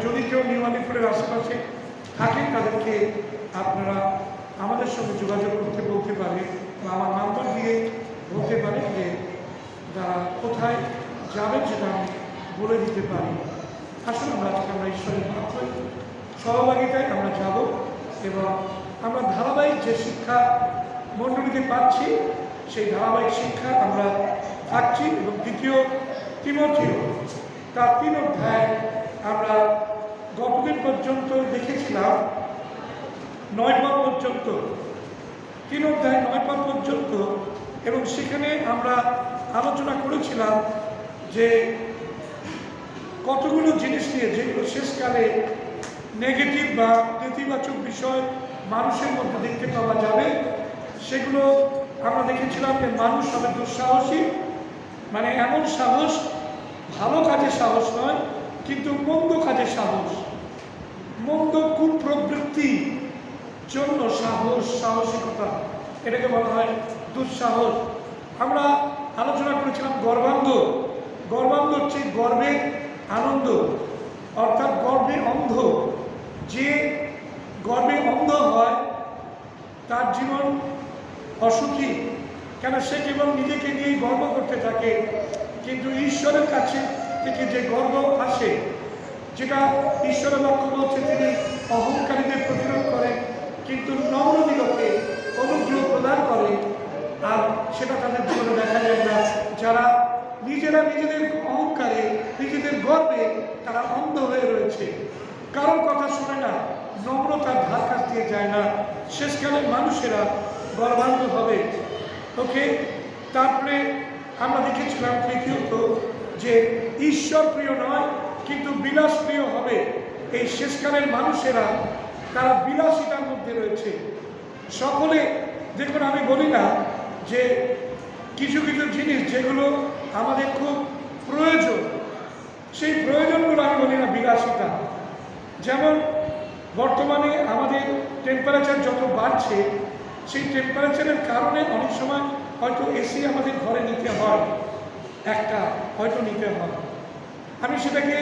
যদি কেউ নিউ আলিপুরের আশেপাশে থাকেন তাদেরকে আপনারা আমাদের সঙ্গে যোগাযোগ করতে বলতে পারে বা আমার নাম্বার দিয়ে বলতে পারে যে যারা কোথায় যাবেন সেটা আমি বলে দিতে পারি। আসলে আমরা ঈশ্বরের মাত্র সহভাগিতায় আমরা যাব এবং আমরা ধারাবাহিক যে শিক্ষা মণ্ডলীতে পাচ্ছি সেই ধারাবাহিক শিক্ষা আমরা থাকছি এবং দ্বিতীয় তিমথিও তার 3 অধ্যায় আমরা গতদিন পর্যন্ত দেখেছিলাম 9 পদ পর্যন্ত, 3 অধ্যায় 9 পদ পর্যন্ত, এবং সেখানে আমরা আলোচনা করেছিলাম যে কতগুলো জিনিস নিয়ে যেগুলো শেষকালে নেগেটিভ বা নেতিবাচক বিষয় মানুষের মধ্যে দেখতে পাওয়া যাবে। সেগুলো আমরা দেখেছিলাম যে মানুষ হবে দুঃসাহসী, মানে এমন সাহস, ভালো কাজে সাহস নয় কিন্তু মন্দ কাজে সাহস, মন্দ কুপ্রবৃত্তি জন্য সাহস, সাহসিকতা, এটাকে বলা হয় দুঃসাহস। আমরা আলোচনা করেছিলাম গর্বান্ধ। গর্বান্ধ হচ্ছে গর্বে আনন্দ, অর্থাৎ গর্বে অন্ধ। যে গর্বে অন্ধ হয় তার জীবন অসুখী, কেন সে কেবল নিজেকে নিয়েই গর্ব করতে থাকে, কিন্তু ঈশ্বরের কাছে থেকে যে গর্ব আসে, যেটা ঈশ্বরের লক্ষ্য বলছে তিনি অহংকারীদের প্রতিরোধ করেন কিন্তু নম্রদিগকে অনুগ্রহ প্রদান করে, আর সেটা তাদের জীবনে দেখা যায় না। যারা নিজেরা নিজেদের অহংকারে, নিজেদের গর্বে তারা অন্ধ হয়ে রয়েছে, কারোর কথা শুনে না, নম্রতার ধার কাছ দিয়ে যায় না, শেষকালে মানুষেরা গর্বান্ধ হবে। ওকে, তারপরে আমরা দেখেছিলাম তৃতীয়ত যে ঈশ্বর প্রিয় নয় কিন্তু বিলাস প্রিয় হবে। এই শেষকালের মানুষেরা তারা বিলাসিতার মধ্যে রয়েছে। সকলে দেখুন, আমি বলি না যে কিছু কিছু জিনিস যেগুলো আমাদের খুব প্রয়োজন, সেই প্রয়োজনগুলো আমি বলি না বিলাসিতা। যেমন বর্তমানে আমাদের টেম্পারেচার যত বাড়ছে, সেই টেম্পারেচারের কারণে অনেক সময় হয়তো এসি আমাদের ঘরে নিতে হয়, একটা হয়তো নিতে হয়। আমি সেটাকে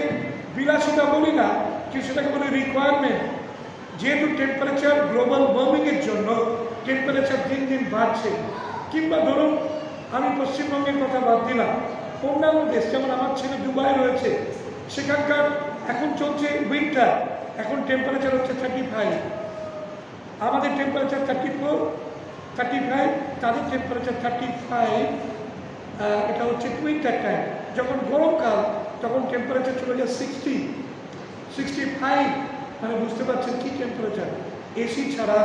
বিলাসিতা বলি না, কিন্তু সেটাকে বলি রিকোয়ারমেন্ট। যেহেতু টেম্পারেচার গ্লোবাল ওয়ার্মিংয়ের জন্য টেম্পারেচার দিন দিন বাড়ছে, কিংবা ধরুন আমি পশ্চিমবঙ্গের কথা বাদ দিলাম, অন্যান্য দেশ যেমন আমার ছেলে দুবাই রয়েছে, সেখানকার এখন চলছে উইন্টার, এখন টেম্পারেচার হচ্ছে 35, আমাদের টেম্পারেচার 34, 35, তাদের টেম্পারেচার 35। এটা হচ্ছে উইন্টার টাইম। যখন গরমকাল তখন টেম্পারেচার চলে যায় 60, 65, মানে বুঝতে পারছেন কি টেম্পারেচার। এসি ছাড়া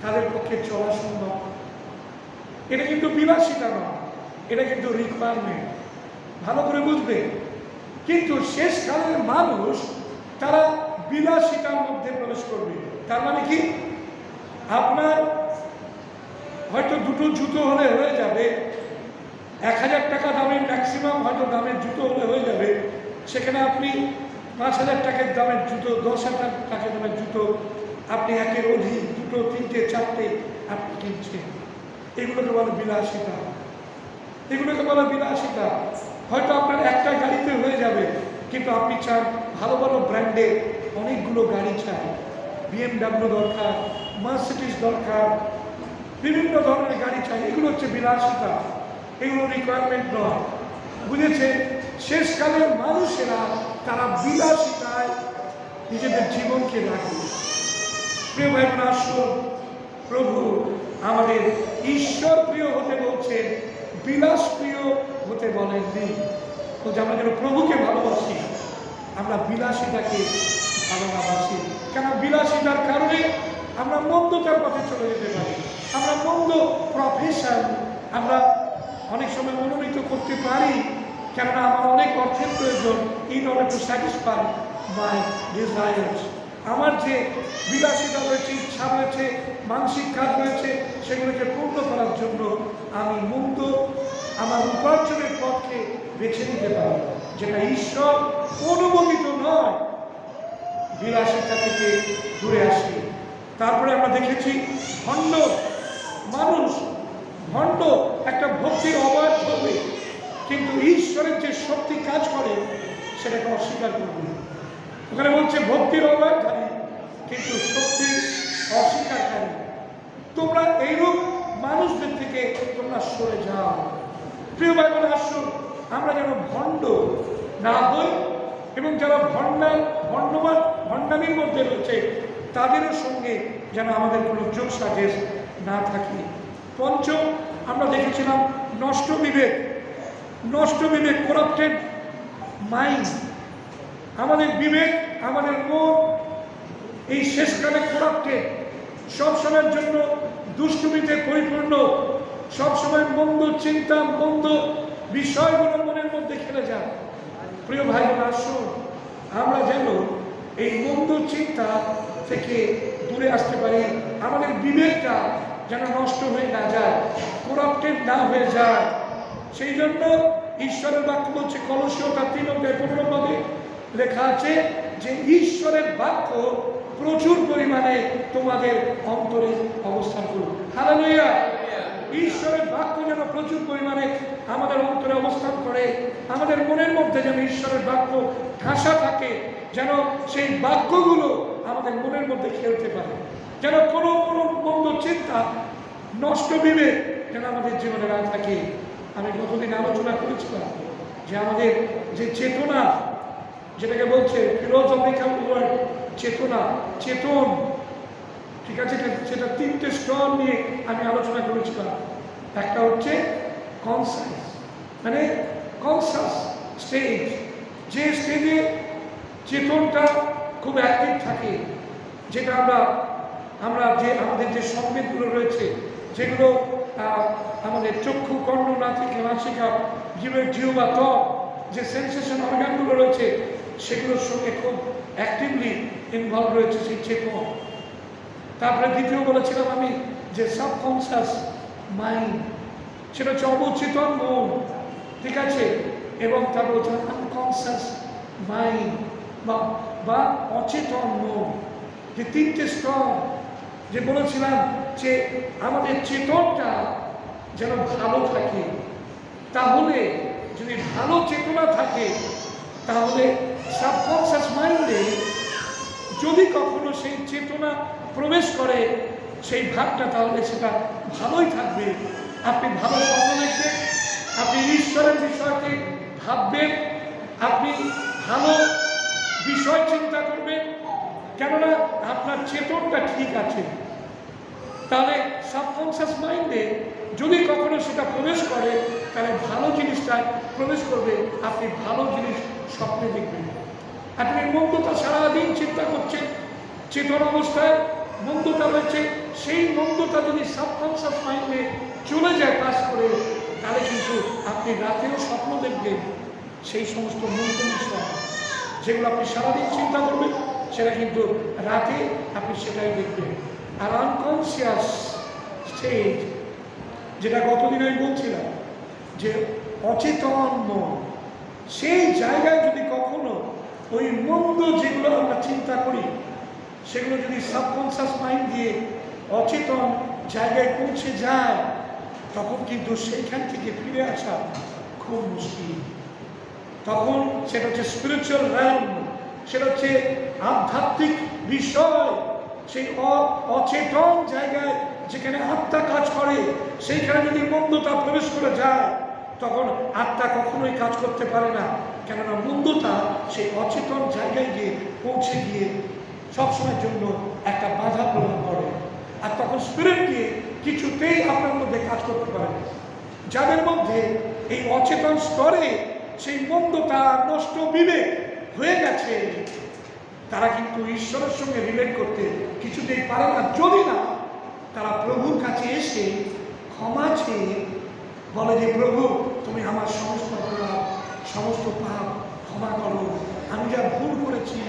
তাদের পক্ষে চলা সম্ভব। এটা কিন্তু বিলাসিতা নয়, এটা কিন্তু রিকোয়ারমেন্ট, ভালো করে বুঝবে। কিন্তু শেষকালের মানুষ তারা বিলাসিতার মধ্যে প্রবেশ করবে। তার মানে কি, আপনার হয়তো 2টো জুতো হলে হয়ে যাবে, 1000 টাকা দামের ম্যাক্সিমাম হয়তো দামের জুতো হলে হয়ে যাবে, সেখানে আপনি 5000 টাকার দামের জুতো, 10,000 টাকা দামের জুতো আপনি একের অধিক 2টো, 3টে, 4টে আপনি কিনছেন। এগুলোকে বলে বিলাসিতা, এগুলোকে বলে বিলাসিতা। হয়তো আপনার একটা গাড়িতে হয়ে যাবে, কিন্তু আপনি চান ভালো ভালো ব্র্যান্ডের অনেকগুলো গাড়ি চাই, BMW দরকার, মার্সিডিজ দরকার, বিভিন্ন ধরনের গাড়ি চাই। এগুলো হচ্ছে বিলাসিতা, এগুলো রিকোয়ারমেন্ট নয়। বুঝেছে? শেষকালের মানুষেরা তারা বিলাসিতায় নিজেদের জীবনকে রাখে। প্রিয় ভাই বোন, আসুন, প্রভু আমাদের ঈশ্বর প্রিয় হতে বলছেন, বিলাস প্রিয় হতে বলেননি। বলছে আমরা যেন প্রভুকে ভালোবাসি, আমরা বিলাসিতাকে ভালোবাসি। কেন? বিলাসিতার কারণে আমরা মন্দতার পথে চলে যেতে পারি, আমরা মন্দ প্রফেশন আমরা অনেক সময় মনোনীত করতে পারি, কেননা আমার অনেক অর্থের প্রয়োজন, in order to satisfy my desires. আমার যে বিলাসিতা রয়েছে, ইচ্ছা রয়েছে, মানসিক কাজ রয়েছে, সেগুলোকে পূর্ণ করার জন্য আমি মন্দ আমার উপার্জনের পথকে বেছে নিতে পারি, যেটা ঈশ্বর অনুমোদিত নয়। বিলাসিতা থেকে দূরে আসি। তারপরে আমরা দেখেছি ভণ্ড মানুষ, ভণ্ড একটা ভক্তির অবাধ হবে, কিন্তু ঈশ্বরের যে শক্তি কাজ করে সেটাকে অস্বীকার করবে। ওখানে বলছে ভক্তির অবৈধারী কিন্তু শক্তির অস্বীকারী। তোমরা এইরূপ মানুষদের থেকে তোমরা সরে যাও। প্রিয় ভাই বোন, আসুন আমরা যেন ভণ্ড না হই এবং যারা ভণ্ডামির মধ্যে রয়েছে তাদেরও সঙ্গে যেন আমাদের কোনো যোগ সাজেশ না থাকে। পঞ্চম, আমরা দেখেছিলাম নষ্ট বিবেক, করাপ্টেড মাইন্ড। আমাদের বিবেক, আমাদের মন এই শেষকালে করাপ্টেড, সবসময়ের জন্য দুষ্টুমিতে পরিপূর্ণ, সবসময় মন্দ চিন্তা, মন্দ বিষয়গুলো মনের মধ্যে খেলে যায়। প্রিয় ভাই বোন, আসুন আমরা যেন এই মন্দ চিন্তা থেকে দূরে আসতে পারি। আমাদের বিবেকটা যেন নষ্ট হয়ে না যায়, করাপ্টেড না হয়ে যায়। সেই জন্য ঈশ্বরের বাক্য বলছে, কলসীয় তার 3:15 লেখা আছে যে ঈশ্বরের বাক্য প্রচুর পরিমাণে তোমাদের অন্তরে অবস্থান করুন। হালেলুয়া! ঈশ্বরের বাক্য যেন প্রচুর পরিমাণে আমাদের অন্তরে অবস্থান করে, আমাদের মনের মধ্যে যেন ঈশ্বরের বাক্য ঠাসা থাকে, যেন সেই বাক্যগুলো আমাদের মনের মধ্যে খেলতে পারে, যেন কোনো মন্দ চিন্তা, নষ্ট বিবেক যেন আমাদের জীবনে না থাকে। আমি গতদিন আলোচনা করেছিলাম যে আমাদের যে চেতনা, যেটাকে বলছে ফিলোসফিক্যাল ওয়ার্ড, চেতন, ঠিক আছে, সেটা 3টে স্তর নিয়ে আমি আলোচনা করেছিলাম। একটা হচ্ছে কনসাস, মানে কনসাস স্টেজ, যে স্টেজে চেতনটা খুব অ্যাক্টিভ থাকে, যেটা আমরা যে আমাদের যে সংবেদগুলো রয়েছে, যেগুলো আমাদের চক্ষু, কর্ণ, নাসিকা, জিহ্বা, ত্বক, যে সেন্সেশন অর্গানগুলো রয়েছে সেগুলোর সঙ্গে খুব অ্যাক্টিভলি ইনভলভ রয়েছে সেই চেতন। তারপরে দ্বিতীয় বলেছিলাম আমি যে সাবকনসিয়াস মাইন্ড, সেটা হচ্ছে অবচেতন মন, ঠিক আছে, এবং তারপর হচ্ছে আনকনসিয়াস মাইন্ড বা অচেতন মন। যে 3টে স্তর যে বলেছিলাম যে আমাদের চেতনটা যেন ভালো থাকে, তাহলে যদি ভালো চেতনা থাকে তাহলে সাবকনসিয়াস মাইন্ডে যদি কখনো সেই চেতনা প্রবেশ করে সেই ভাবটা, তাহলে সেটা ভালোই থাকবে। আপনি ভালো স্বপ্ন দেখবেন, আপনি ঈশ্বরের বিষয়কে ভাববেন, আপনি ভালো বিষয় চিন্তা করবেন, কেননা আপনার চেতনটা ঠিক আছে। তাহলে সাবকনসিয়াস মাইন্ডে যদি কখনো সেটা প্রবেশ করে তাহলে ভালো জিনিসটা প্রবেশ করবে, আপনি ভালো জিনিস স্বপ্নে দেখবেন। আপনি মন্দতা সারাদিন চিন্তা করছেন, চেতন অবস্থায় মন্দতা রয়েছে, সেই মন্দতা যদি সাবকনসিয়াস মাইন্ডে চলে যায় পাস করে, তাহলে কিন্তু আপনি রাতেও স্বপ্ন দেখবেন সেই সমস্ত মন্দ বিষয়, যেগুলো আপনি সারাদিন চিন্তা করবেন, সেটা কিন্তু রাতে আপনি সেটাই দেখবেন। আর আনকনসিয়াস স্টেজ, যেটা গতদিন আমি বলছিলাম যে অচেতন মন, সেই জায়গায় যদি কখনো ওই মন্দ যেগুলো আমরা চিন্তা করি সেগুলো যদি সাবকনসিয়াস মাইন্ড দিয়ে অচেতন জায়গায় পৌঁছে যায়, তখন কিন্তু সেইখান থেকে ফিরে আসা খুব মুশকিল। তখন সেটা হচ্ছে স্পিরিচুয়াল র্যাম, সেটা হচ্ছে আধ্যাত্মিক বিষয়, সেই অচেতন জায়গায় যেখানে আত্মা কাজ করে, সেইখানে যদি মন্দতা প্রবেশ করে যায় তখন আত্মা কখনোই কাজ করতে পারে না, কেননা মন্দতা সেই অচেতন জায়গায় গিয়ে পৌঁছে গিয়ে সবসময়ের জন্য একটা বাধা প্রদান করে, আর তখন স্পিরিট গিয়ে কিছুতেই আপনার মধ্যে কাজ করতে পারে না। যাদের মধ্যে এই অচেতন স্তরে সেই মন্দতা, নষ্ট বিবেক হয়ে গেছে, তারা কিন্তু ঈশ্বরের সঙ্গে রিলেট করতে কিছুতেই পারে না, যদি না তারা প্রভুর কাছে এসে ক্ষমা চেয়ে বলে যে প্রভু, তুমি আমার সমস্ত অপরাধ, সমস্ত পাপ ক্ষমা করো, আমি যা ভুল করেছি,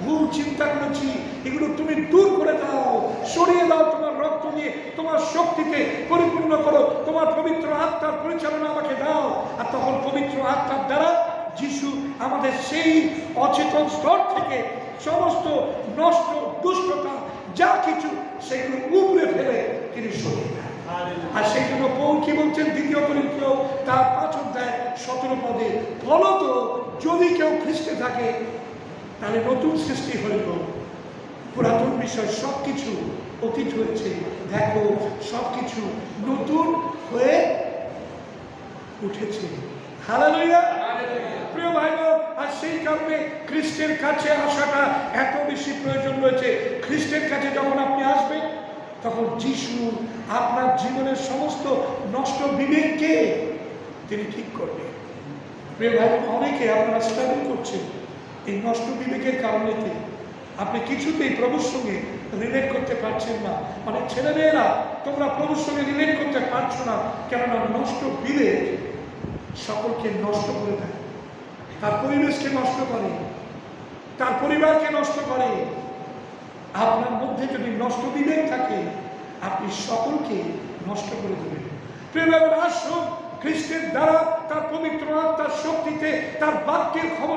ভুল চিন্তা করেছি, এগুলো তুমি দূর করে দাও, সরিয়ে দাও তোমার রক্ত দিয়ে, তোমার শক্তিতে পরিপূর্ণ করো, তোমার পবিত্র আত্মার পরিচালনা আমাকে দাও। আর তখন পবিত্র আত্মার দ্বারা যিশু আমাদের সেই অচেতন স্তর থেকে সমস্ত নষ্ট দুষ্টতা যা কিছু সেগুলো উপড়ে ফেলে তিনি সরিয়ে দেন। আর সেই জন্য পৌল কি বলছেন 2 করিন্থীয় তার 5:17 বলো তো, যদি কেউ খ্রিস্টে থাকে তাহলে নতুন সৃষ্টি হইল, পুরাতন বিষয় সব কিছু অতীত হয়েছে, দেখো সব কিছু নতুন হয়ে উঠেছে। হালেলুয়া। প্রিয় ভাই বোন, আর সেই কারণে খ্রিস্টের কাছে আসাটা এত বেশি প্রয়োজন রয়েছে। খ্রিস্টের কাছে যখন আপনি আসবেন, তখন যিশু আপনার জীবনের সমস্ত নষ্ট বিবেককে তিনি ঠিক করবেন। প্রিয় ভাই বোন, অনেকে আপনারা স্ট্রাগল করছেন এই নষ্ট বিবেকের কারণেতে। আপনি কিছুতেই প্রভুর সঙ্গে রিলেট করতে পারছেন না। মানে ছেলেমেয়েরা, তোমরা প্রভুর সঙ্গে রিলেট করতে পারছো না, কেননা নষ্ট বিবেক সকলকে নষ্ট করে দেয়, তার পরিবেশকে নষ্ট করে, তার পরিবারকে নষ্ট করে। আপনার মধ্যে যদি নষ্ট বিবেক থাকে, আপনি সকলকে নষ্ট করে দেবেন। প্রিয় আসুন খ্রিস্টের দ্বারা, তার পবিত্র আত্মার শক্তিতে, তার বাক্যের ক্ষমতা